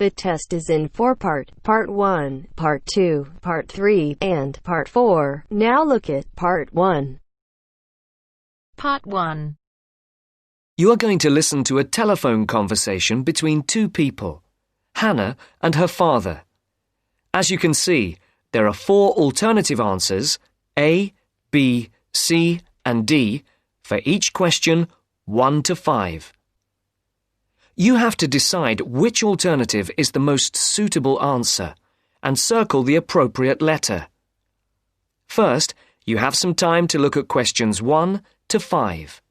The test is in 4 parts: Part 1, Part 2, Part 3, and Part 4. Now look at Part 1. Part 1. You are going to listen to a telephone conversation between two people, Hannah and her father. As you can see, there are 4 alternative answers, A, B, C, and D, for each question 1 to 5. You have to decide which alternative is the most suitable answer and circle the appropriate letter. First, you have some time to look at questions 1 to 5.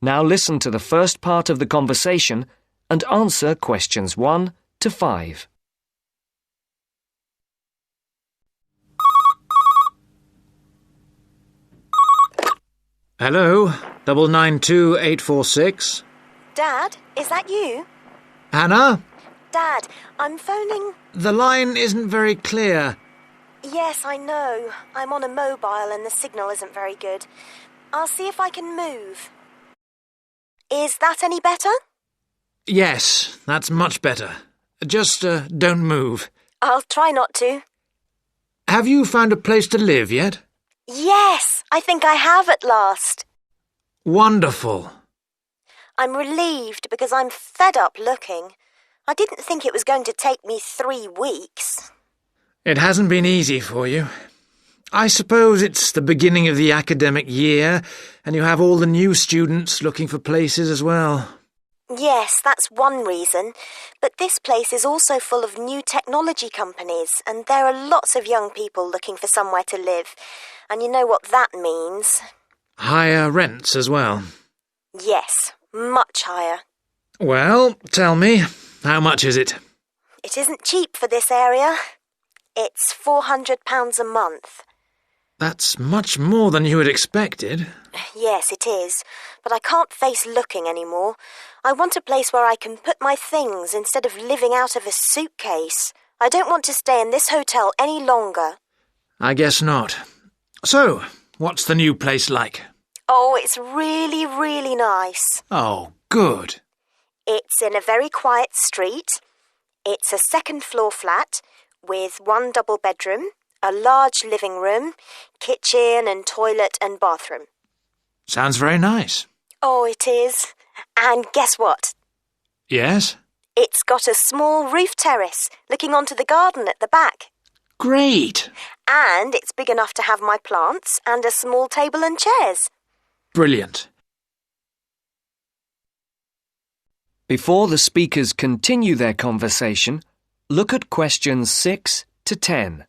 Now listen to the first part of the conversation and answer questions 1 to 5. Hello, 992846. Dad, is that you? Hannah? Dad, I'm phoning... The line isn't very clear. Yes, I know. I'm on a mobile and the signal isn't very good. I'll see if I can move. Is that any better? Yes, that's much better. Just don't move. I'll try not to. Have you found a place to live yet? Yes, I think I have at last. Wonderful. I'm relieved because I'm fed up looking. I didn't think it was going to take me 3 weeks. It hasn't been easy for you. I suppose it's the beginning of the academic year, and you have all the new students looking for places as well. Yes, that's one reason. But this place is also full of new technology companies, and there are lots of young people looking for somewhere to live. And you know what that means. Higher rents as well. Yes, much higher. Well, tell me, how much is it? It isn't cheap for this area. It's £400 a month. That's much more than you had expected. Yes, it is. But I can't face looking anymore. I want a place where I can put my things instead of living out of a suitcase. I don't want to stay in this hotel any longer. I guess not. So, what's the new place like? Oh, it's really, really nice. Oh, good. It's in a very quiet street. It's a 2nd-floor flat with 1 double bedroom, a large living room, kitchen and toilet and bathroom. Sounds very nice. Oh, it is. And guess what? Yes? It's got a small roof terrace looking onto the garden at the back. Great. And it's big enough to have my plants and a small table and chairs. Brilliant. Before the speakers continue their conversation, look at questions 6 to 10.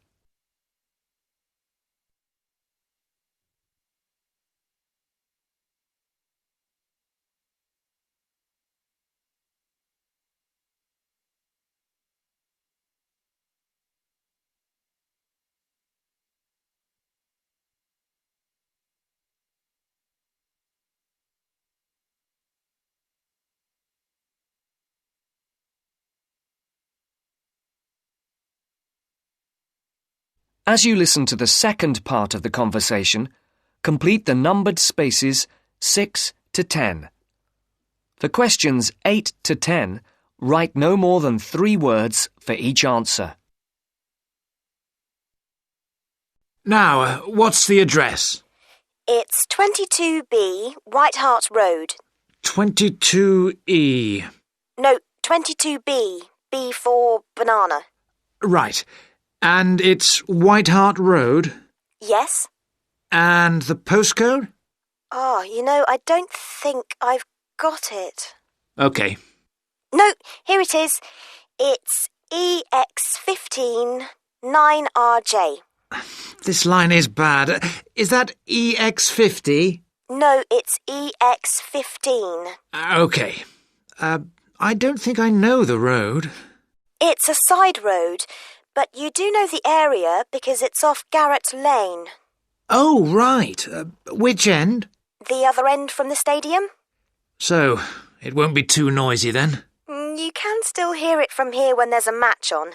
As you listen to the second part of the conversation, complete the numbered spaces 6 to 10. For questions 8 to 10, write no more than 3 words for each answer. Now, what's the address? It's 22B White Hart Road. 22E. No, 22B. B for banana. Right. And it's White Hart Road? Yes? And the postcode? Oh, I don't think I've got it. OK. No, here it is. It's EX15 9RJ. This line is bad. Is that EX50? No, it's EX15. OK. I don't think I know the road. It's a side road, But you do know the area because it's off Garrett Lane. Oh, right. Which end? The other end from the stadium? So, it won't be too noisy then? You can still hear it from here when there's a match on.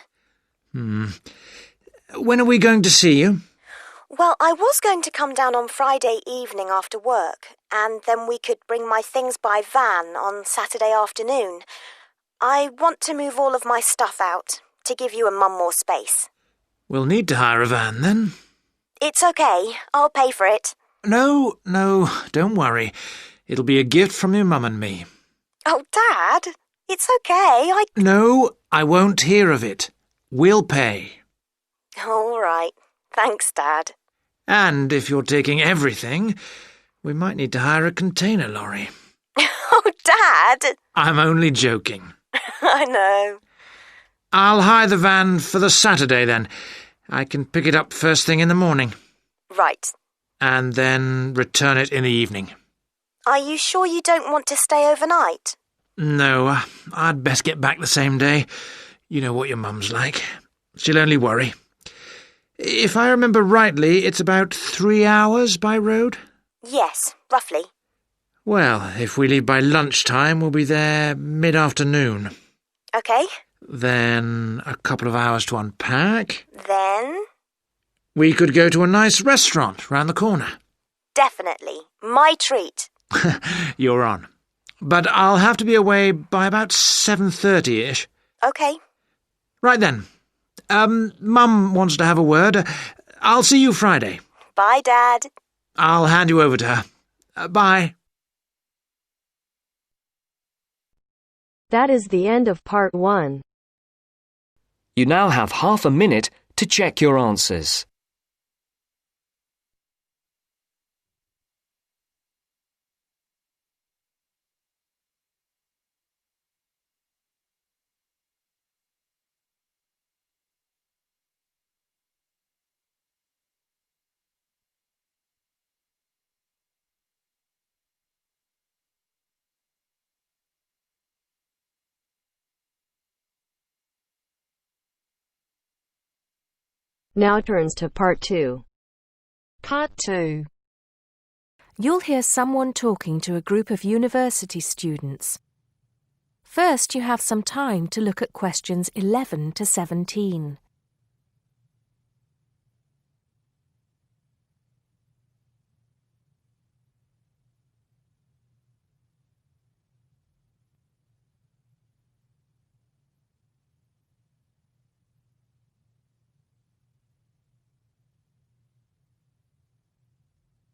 When are we going to see you? Well, I was going to come down on Friday evening after work, and then we could bring my things by van on Saturday afternoon. I want to move all of my stuff out, to give you and Mum more space. We'll need to hire a van then. It's okay. I'll pay for it. No, don't worry. It'll be a gift from your mum and me. Oh, Dad, it's okay. No, I won't hear of it. We'll pay. All right. Thanks, Dad. And if you're taking everything, we might need to hire a container lorry. Oh, Dad! I'm only joking. I know. I'll hire the van for the Saturday then. I can pick it up first thing in the morning. Right. And then return it in the evening. Are you sure you don't want to stay overnight? No, I'd best get back the same day. You know what your mum's like. She'll only worry. If I remember rightly, it's about 3 hours by road? Yes, roughly. Well, if we leave by lunchtime, we'll be there mid-afternoon. Okay. Then a couple of hours to unpack. Then? We could go to a nice restaurant round the corner. Definitely. My treat. You're on. But I'll have to be away by about 7:30-ish. Okay. Right then. Mum wants to have a word. I'll see you Friday. Bye, Dad. I'll hand you over to her. Bye. That is the end of part 1. You now have half a minute to check your answers. Now turns to part 2. Part 2. You'll hear someone talking to a group of university students. First, you have some time to look at questions 11 to 17.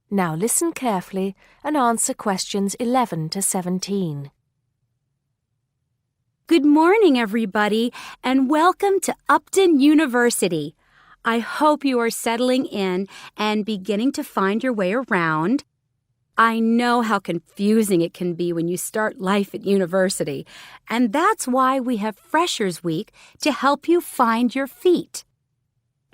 Now listen carefully and answer questions 11 to 17. Good morning, everybody, and welcome to Upton University. I hope you are settling in and beginning to find your way around. I know how confusing it can be when you start life at university, and that's why we have Freshers Week to help you find your feet.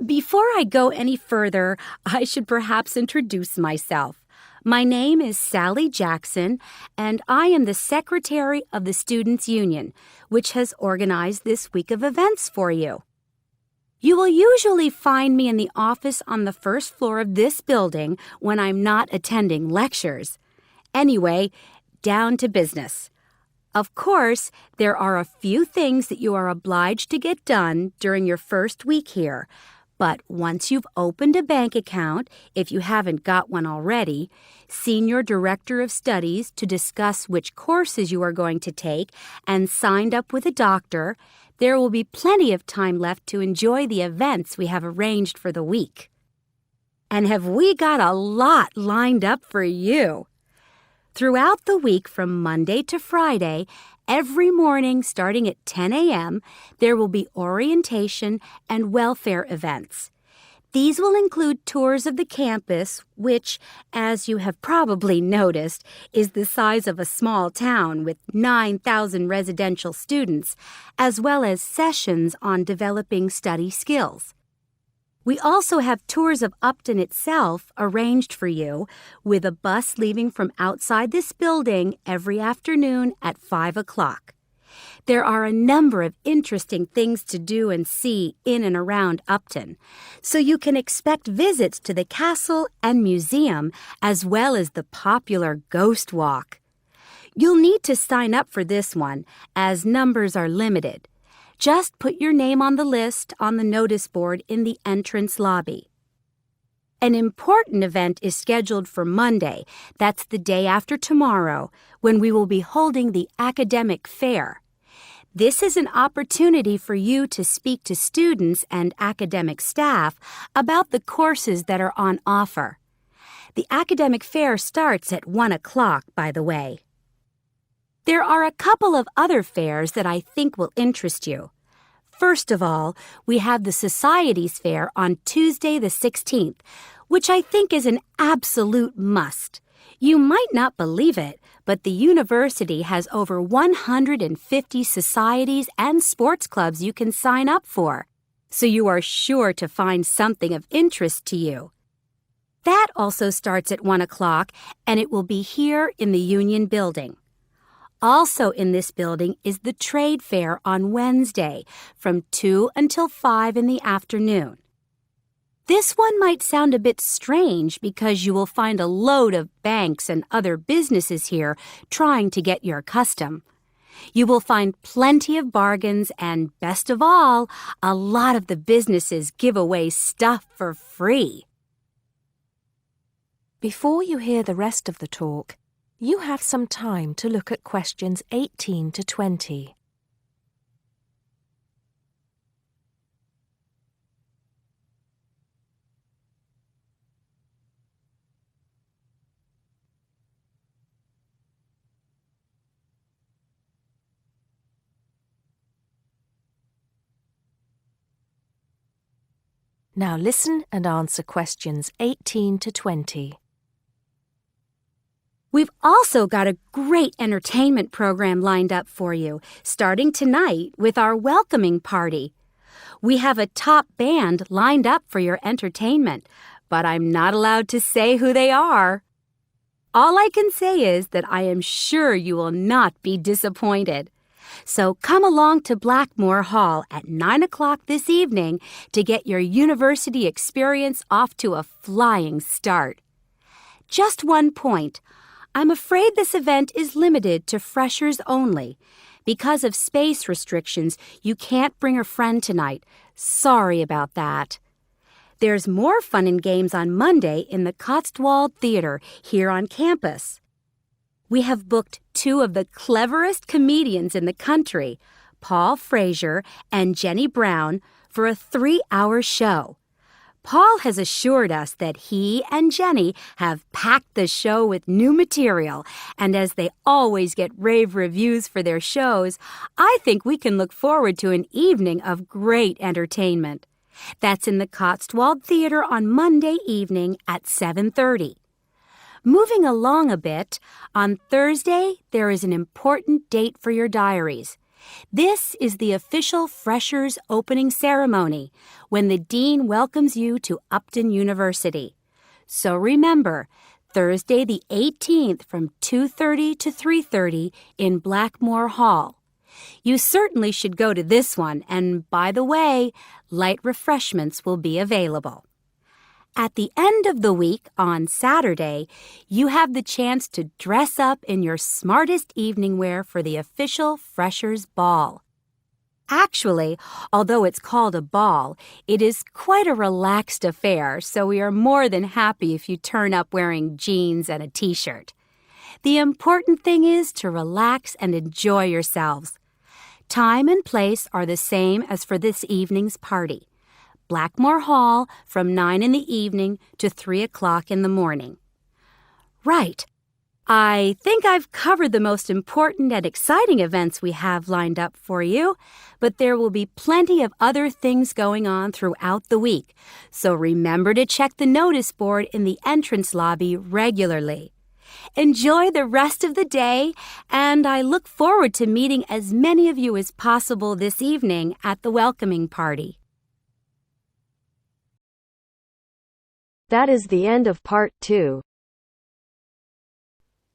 Before I go any further, I should perhaps introduce myself. My name is Sally Jackson, and I am the Secretary of the Students' Union, which has organized this week of events for you. You will usually find me in the office on the first floor of this building when I'm not attending lectures. Anyway, down to business. Of course, there are a few things that you are obliged to get done during your first week here. But once you've opened a bank account, if you haven't got one already, seen your director of studies to discuss which courses you are going to take, and signed up with a doctor, there will be plenty of time left to enjoy the events we have arranged for the week. And have we got a lot lined up for you? Throughout the week from Monday to Friday, every morning starting at 10 a.m., there will be orientation and welfare events. These will include tours of the campus, which, as you have probably noticed, is the size of a small town with 9,000 residential students, as well as sessions on developing study skills. We also have tours of Upton itself arranged for you, with a bus leaving from outside this building every afternoon at 5 o'clock. There are a number of interesting things to do and see in and around Upton, so you can expect visits to the castle and museum as well as the popular Ghost Walk. You'll need to sign up for this one, as numbers are limited. Just put your name on the list on the notice board in the entrance lobby. An important event is scheduled for Monday, that's the day after tomorrow, when we will be holding the academic fair. This is an opportunity for you to speak to students and academic staff about the courses that are on offer. The academic fair starts at 1 o'clock, by the way. There are a couple of other fairs that I think will interest you. First of all, we have the Societies Fair on Tuesday the 16th, which I think is an absolute must. You might not believe it, but the university has over 150 societies and sports clubs you can sign up for, so you are sure to find something of interest to you. That also starts at 1 o'clock, and it will be here in the Union Building. Also in this building is the Trade Fair on Wednesday from 2 until 5 in the afternoon. This one might sound a bit strange because you will find a load of banks and other businesses here trying to get your custom. You will find plenty of bargains and, best of all, a lot of the businesses give away stuff for free. Before you hear the rest of the talk, you have some time to look at questions 18 to 20. Now listen and answer questions 18 to 20. We've also got a great entertainment program lined up for you, starting tonight with our welcoming party. We have a top band lined up for your entertainment, but I'm not allowed to say who they are. All I can say is that I am sure you will not be disappointed. So come along to Blackmore Hall at 9 o'clock this evening to get your university experience off to a flying start. Just one point. I'm afraid this event is limited to freshers only. Because of space restrictions, you can't bring a friend tonight. Sorry about that. There's more fun and games on Monday in the Cotswold Theater here on campus. We have booked two of the cleverest comedians in the country, Paul Frazier and Jenny Brown, for a 3-hour show. Paul has assured us that he and Jenny have packed the show with new material, and as they always get rave reviews for their shows, I think we can look forward to an evening of great entertainment. That's in the Cotswold Theater on Monday evening at 7:30. Moving along a bit, on Thursday there is an important date for your diaries. This is the official Freshers opening ceremony, when the dean welcomes you to Upton University. So remember, Thursday the 18th from 2:30 to 3:30 in Blackmore Hall. You certainly should go to this one, and by the way, light refreshments will be available. At the end of the week, on Saturday, you have the chance to dress up in your smartest evening wear for the official Freshers' Ball. Actually, although it's called a ball, it is quite a relaxed affair, so we are more than happy if you turn up wearing jeans and a t-shirt. The important thing is to relax and enjoy yourselves. Time and place are the same as for this evening's party. Blackmore Hall from 9 in the evening to 3 o'clock in the morning. Right. I think I've covered the most important and exciting events we have lined up for you, but there will be plenty of other things going on throughout the week, so remember to check the notice board in the entrance lobby regularly. Enjoy the rest of the day, and I look forward to meeting as many of you as possible this evening at the welcoming party. That is the end of part 2.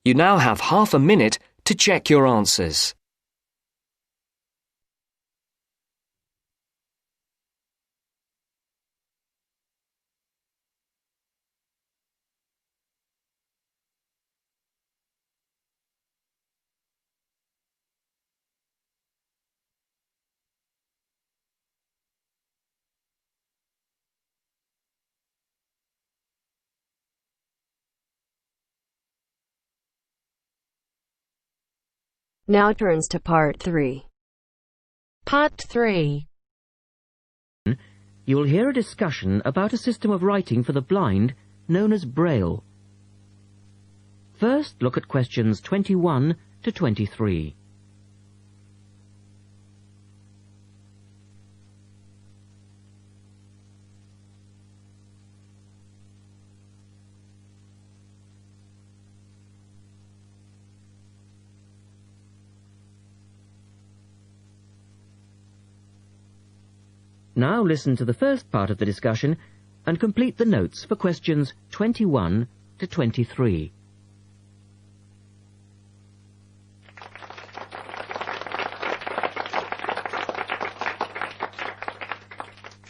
You now have half a minute to check your answers. Now turns to Part 3. Part 3. You'll hear a discussion about a system of writing for the blind known as Braille. First, look at questions 21 to 23. Now listen to the first part of the discussion and complete the notes for questions 21 to 23.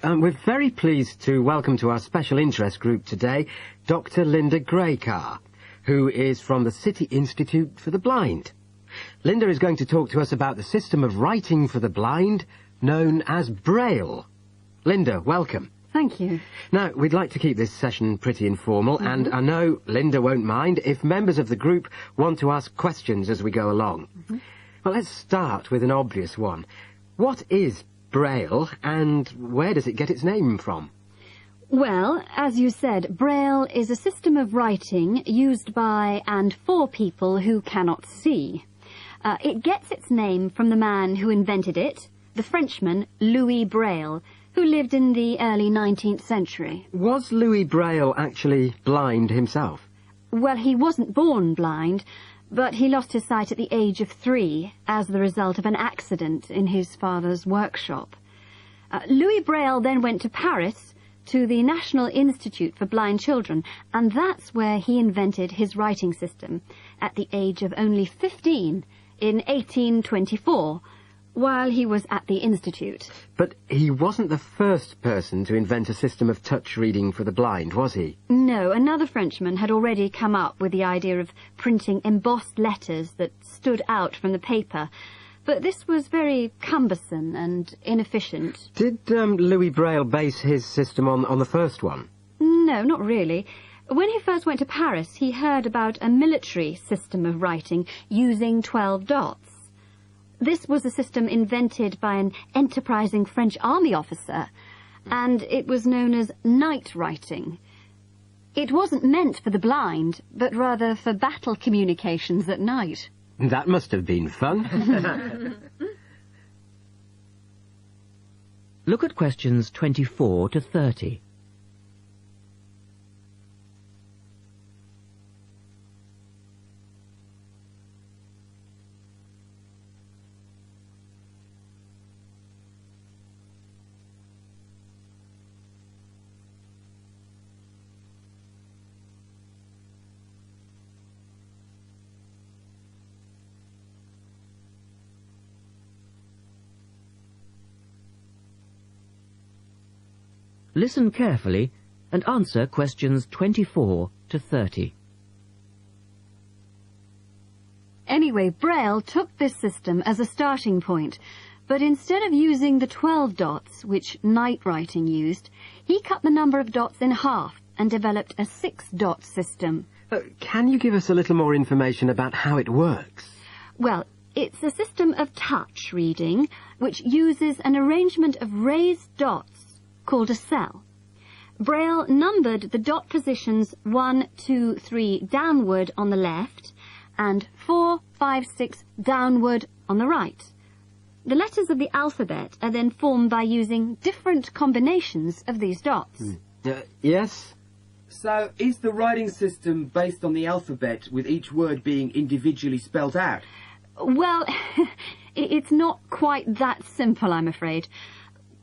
We're very pleased to welcome to our special interest group today Dr. Linda Graycar, who is from the City Institute for the Blind. Linda is going to talk to us about the system of writing for the blind known as Braille. Linda, welcome. Thank you. Now, we'd like to keep this session pretty informal, and I know Linda won't mind if members of the group want to ask questions as we go along. Well, let's start with an obvious one. What is Braille, and where does it get its name from? Well, as you said, Braille is a system of writing used by and for people who cannot see. It gets its name from the man who invented it, the Frenchman Louis Braille, who lived in the early 19th century. Was Louis Braille actually blind himself? Well, he wasn't born blind, but he lost his sight at the age of 3 as the result of an accident in his father's workshop. Louis Braille then went to Paris to the National Institute for Blind Children, and that's where he invented his writing system at the age of only 15 in 1824, while he was at the Institute. But he wasn't the first person to invent a system of touch reading for the blind, was he? No, another Frenchman had already come up with the idea of printing embossed letters that stood out from the paper, but this was very cumbersome and inefficient. Did Louis Braille base his system on the first one? No, not really. When he first went to Paris, he heard about a military system of writing using 12 dots. This was a system invented by an enterprising French army officer, and it was known as night writing. It wasn't meant for the blind, but rather for battle communications at night. That must have been fun. Look at questions 24 to 30. Listen carefully and answer questions 24 to 30. Anyway, Braille took this system as a starting point, but instead of using the 12 dots, which night writing used, he cut the number of dots in half and developed a 6-dot system. Can you give us a little more information about how it works? Well, it's a system of touch reading, which uses an arrangement of raised dots called a cell. Braille numbered the dot positions 1, 2, 3 downward on the left and 4, 5, 6 downward on the right. The letters of the alphabet are then formed by using different combinations of these dots. Yes? So, is the writing system based on the alphabet, with each word being individually spelt out? Well, it's not quite that simple, I'm afraid.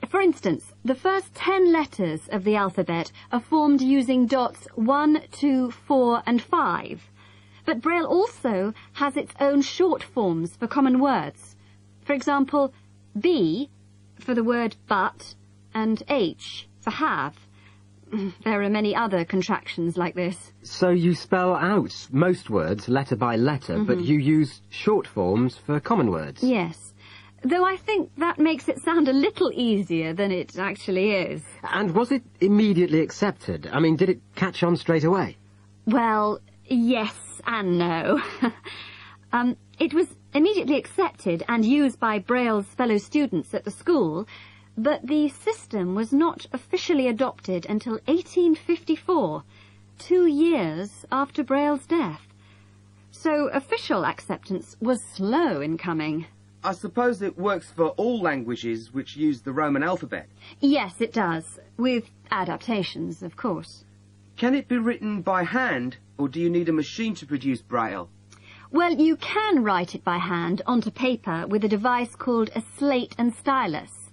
For instance, the first 10 letters of the alphabet are formed using dots 1, 2, 4 and 5. But Braille also has its own short forms for common words. For example, B for the word but and H for have. There are many other contractions like this. So you spell out most words letter by letter, but you use short forms for common words? Yes. Though I think that makes it sound a little easier than it actually is. And was it immediately accepted? I mean, did it catch on straight away? Well, yes and no. It was immediately accepted and used by Braille's fellow students at the school, but the system was not officially adopted until 1854, 2 years after Braille's death. So official acceptance was slow in coming. I suppose it works for all languages which use the Roman alphabet. Yes, it does, with adaptations, of course. Can it be written by hand, or do you need a machine to produce Braille? Well, you can write it by hand onto paper with a device called a slate and stylus.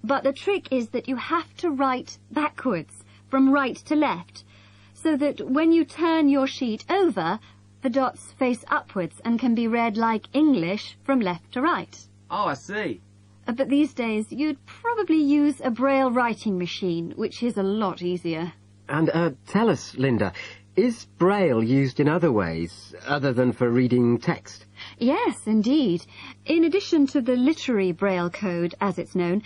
But the trick is that you have to write backwards, from right to left, so that when you turn your sheet over, the dots face upwards and can be read like English from left to right. Oh, I see. But these days, you'd probably use a Braille writing machine, which is a lot easier. And tell us, Linda, is Braille used in other ways, other than for reading text? Yes, indeed. In addition to the literary Braille code, as it's known,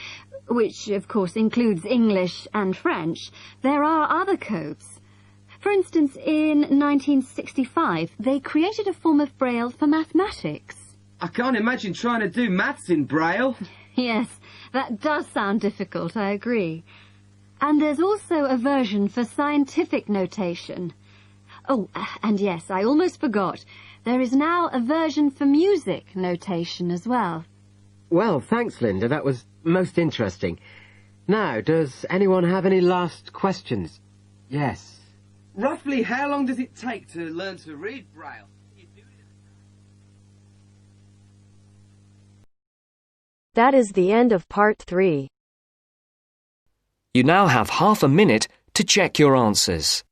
which of course includes English and French, there are other codes. For instance, in 1965, they created a form of Braille for mathematics. I can't imagine trying to do maths in Braille. Yes, that does sound difficult, I agree. And there's also a version for scientific notation. Oh, and yes, I almost forgot. There is now a version for music notation as well. Well, thanks, Linda. That was most interesting. Now, does anyone have any last questions? Yes. Roughly how long does it take to learn to read Braille? That is the end of part 3. You now have half a minute to check your answers.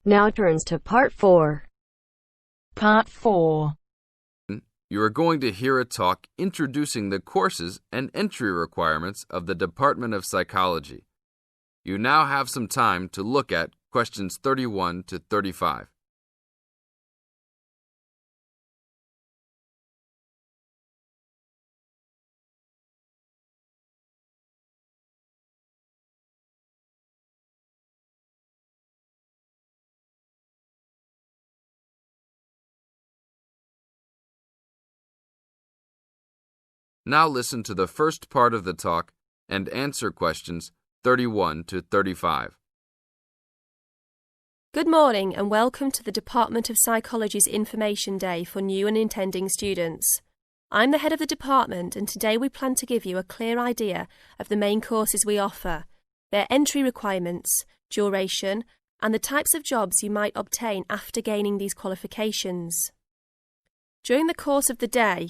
Now turns to part 4. Part 4. You are going to hear a talk introducing the courses and entry requirements of the Department of Psychology. You now have some time to look at questions 31 to 35. Now listen to the first part of the talk and answer questions 31 to 35. Good morning and welcome to the Department of Psychology's Information Day for new and intending students. I'm the head of the department and today we plan to give you a clear idea of the main courses we offer, their entry requirements, duration, and the types of jobs you might obtain after gaining these qualifications. During the course of the day,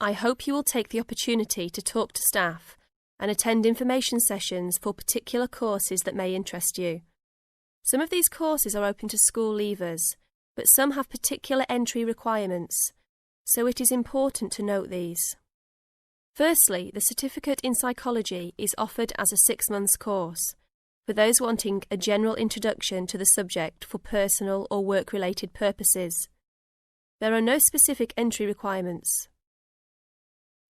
I hope you will take the opportunity to talk to staff and attend information sessions for particular courses that may interest you. Some of these courses are open to school leavers, but some have particular entry requirements, so it is important to note these. Firstly, the Certificate in Psychology is offered as a 6-month course for those wanting a general introduction to the subject for personal or work-related purposes. There are no specific entry requirements.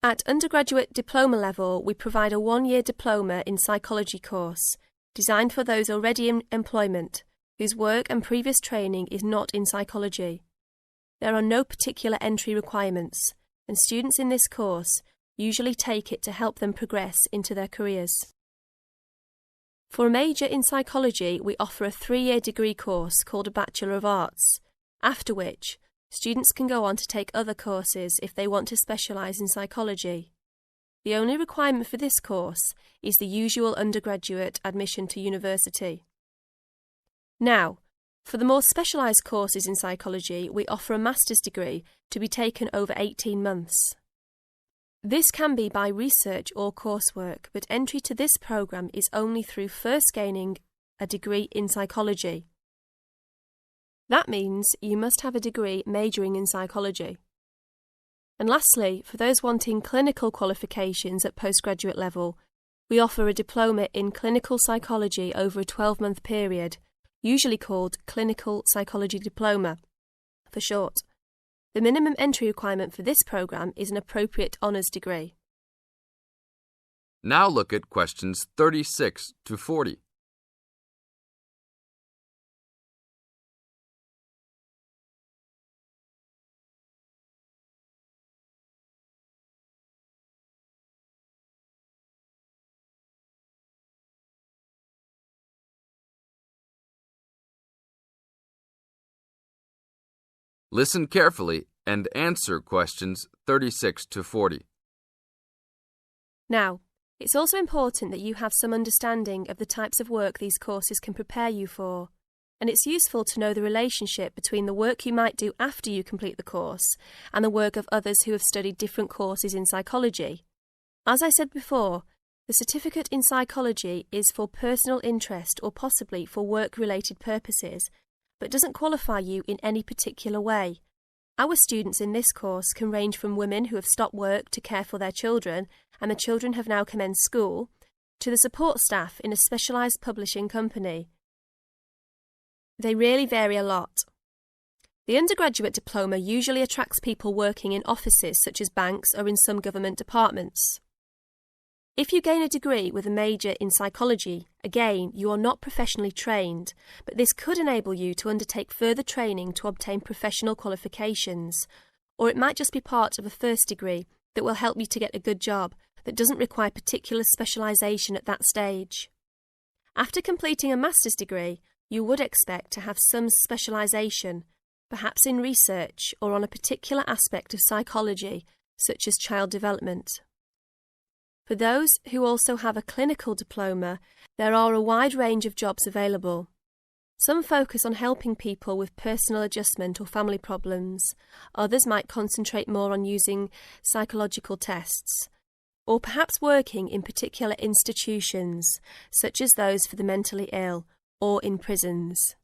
At undergraduate diploma level, we provide a 1-year diploma in psychology course, designed for those already in employment, whose work and previous training is not in psychology. There are no particular entry requirements, and students in this course usually take it to help them progress into their careers. For a major in psychology, we offer a 3-year degree course called a Bachelor of Arts, after which students can go on to take other courses if they want to specialise in psychology. The only requirement for this course is the usual undergraduate admission to university. Now, for the more specialised courses in psychology, we offer a master's degree to be taken over 18 months. This can be by research or coursework, but entry to this programme is only through first gaining a degree in psychology. That means you must have a degree majoring in psychology. And lastly, for those wanting clinical qualifications at postgraduate level, we offer a diploma in clinical psychology over a 12-month period, usually called Clinical Psychology Diploma, for short. The minimum entry requirement for this programme is an appropriate honours degree. Now look at questions 36 to 40. Listen carefully and answer questions 36 to 40. Now, it's also important that you have some understanding of the types of work these courses can prepare you for, and it's useful to know the relationship between the work you might do after you complete the course and the work of others who have studied different courses in psychology. As I said before, the certificate in psychology is for personal interest or possibly for work-related purposes, but doesn't qualify you in any particular way. Our students in this course can range from women who have stopped work to care for their children and the children have now commenced school, to the support staff in a specialised publishing company. They really vary a lot. The undergraduate diploma usually attracts people working in offices such as banks or in some government departments. If you gain a degree with a major in psychology, again, you are not professionally trained, but this could enable you to undertake further training to obtain professional qualifications, or it might just be part of a first degree that will help you to get a good job that doesn't require particular specialisation at that stage. After completing a master's degree, you would expect to have some specialisation, perhaps in research or on a particular aspect of psychology, such as child development. For those who also have a clinical diploma, there are a wide range of jobs available. Some focus on helping people with personal adjustment or family problems. Others might concentrate more on using psychological tests, or perhaps working in particular institutions, such as those for the mentally ill, or in prisons.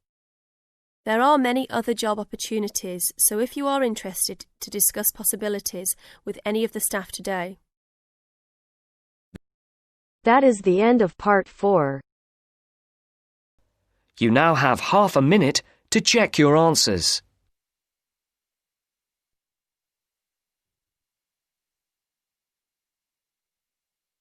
There are many other job opportunities, so if you are interested to discuss possibilities with any of the staff today. That is the end of part 4. You now have half a minute to check your answers.